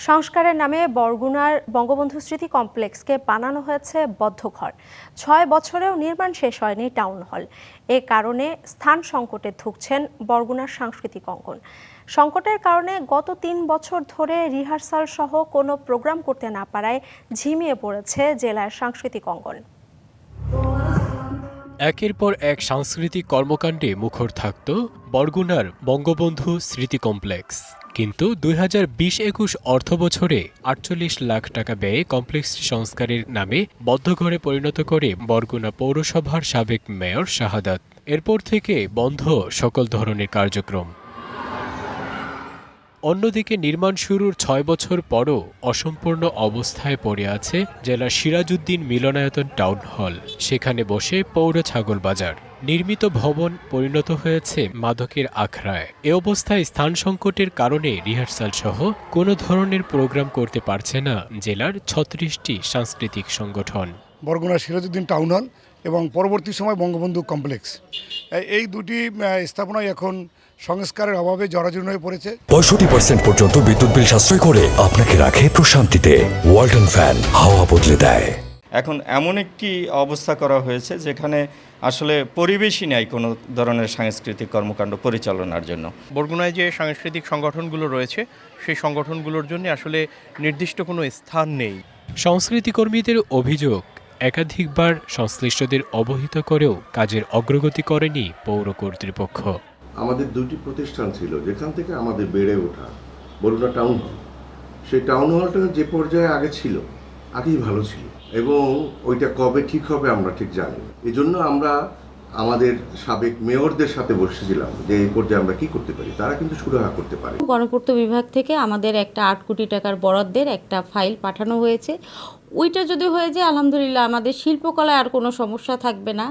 সংস্কারের নামে বরগুনার বঙ্গবন্ধু স্মৃতি কমপ্লেক্সকে বানানো হয়েছে বদ্ধঘর। ৬ বছরেও নির্মাণ শেষ হয়নি টাউন হল। এ কারণে স্থান সংকটে ভুগছেন বরগুনার সাংস্কৃতিক অঙ্গন। সংকটের কারণে গত ৩ বছর ধরে রিহার্সাল সহ কোনো প্রোগ্রাম করতে না পারায় ঝিমিয়ে পড়েছে জেলার সাংস্কৃতিক অঙ্গন। একের পর এক সাংস্কৃতিক কর্মকাণ্ডে মুখর থাকত বরগুনার বঙ্গবন্ধু স্মৃতি কমপ্লেক্স। কিন্তু ২০২০-২১ অর্থবছরে ৪৮ লাখ টাকা ব্যয়ে কমপ্লেক্সটি সংস্কারের নামে বদ্ধঘরে পরিণত করে বরগুনা পৌরসভার সাবেক মেয়র শাহাদাত। এরপর থেকে বন্ধ সকল ধরনের কার্যক্রম। অন্যদিকে নির্মাণ শুরুর ৬ বছর পরও অসম্পূর্ণ অবস্থায় পড়ে আছে জেলার সিরাজউদ্দিন মিলনায়তন টাউন হল। সেখানে বসে পৌর ছাগল বাজার। নির্মিত ভবন পরিণত হয়েছে মাদকের আখড়ায়। এ অবস্থায় স্থান সংকটের কারণে রিহার্সাল সহ কোনো ধরনের প্রোগ্রাম করতে পারছে না জেলার ৩৬টি সাংস্কৃতিক সংগঠন। বরগুনা সিরাজউদ্দিন টাউন হল এবং পরবর্তী সময় বঙ্গবন্ধু কমপ্লেক্স, এই দুটি স্থাপনায় এখন সংস্কারের অভাবে জরাজীর্ণ হয়ে পড়েছে। 65% পর্যন্ত বিদ্যুৎ বিল সাশ্রয় করে আপনাকে রাখে প্রশান্তিতে। ওয়ালটন ফ্যান হাওয়া বদলে দেয়। এখন এমন একটি অবস্থা করা হয়েছে যেখানে আসলে পরিবেশই নেই কোনো ধরনের সাংস্কৃতিক কর্মকাণ্ড পরিচালনার জন্য। বরগুনায় যে সাংস্কৃতিক সংগঠনগুলো রয়েছে সেই সংগঠনগুলোর জন্য আসলে নির্দিষ্ট কোনো স্থান নেই। সংস্কৃতি কর্মীদের অভিযোগ, একাধিকবার সংশ্লিষ্টদের অবহিত করেও কাজের অগ্রগতি করেনি পৌর কর্তৃপক্ষ। আমাদের দুটি প্রতিষ্ঠান ছিল যেখান থেকে আমাদের বেড়ে ওঠা বরগুনা টাউন হল। সেই টাউন হলটা যে পর্যায়ে আগে ছিল, আগেই ভালো ছিল, এবং ওইটা কবে ঠিক হবে আমরা ঠিক জানি না। এই জন্য আমরা আমাদের সাবেক মেয়রদের সাথে বসেছিলাম যে এই পর্যায়ে আমরা কি করতে পারি। তারা কিন্তু সুরাহা করতে পারে। গণপূর্ত বিভাগ থেকে আমাদের একটা ৮ কোটি টাকার বরাদ্দের একটা ফাইল পাঠানো হয়েছে। ওইটা যদি হয়ে যায় আলহামদুলিল্লাহ আমাদের শিল্পকলায় আর কোনো সমস্যা থাকবে না।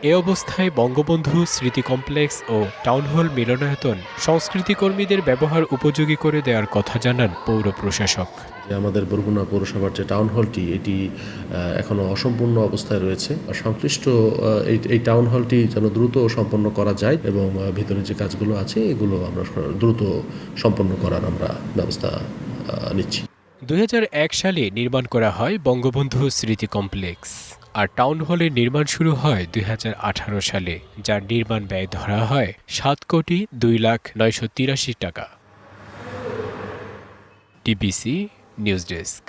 এ অবস্থায় বঙ্গবন্ধু স্মৃতি কমপ্লেক্স ও টাউন হল মিলনায়তন সংস্কৃতি কর্মীদের ব্যবহার উপযোগী করে দেওয়ার কথা জানান পৌর প্রশাসক। আমাদের বরগুনা পৌরসভার যে টাউন হলটি এটি এখনও অসম্পূর্ণ অবস্থায় রয়েছে। সংশ্লিষ্ট এই টাউন হলটি যেন দ্রুত সম্পন্ন করা যায় এবং ভিতরে যে কাজগুলো আছে এগুলো আমরা দ্রুত সম্পন্ন করার আমরা ব্যবস্থা নিচ্ছি। ২০০১ সালে নির্মাণ করা হয় বঙ্গবন্ধু স্মৃতি কমপ্লেক্স, আর টাউন হলের নির্মাণ শুরু হয় ২০১৮ সালে, যার নির্মাণ ব্যয় ধরা হয় ৭,২,৯৮,৮৩ টাকা। TBC news desk.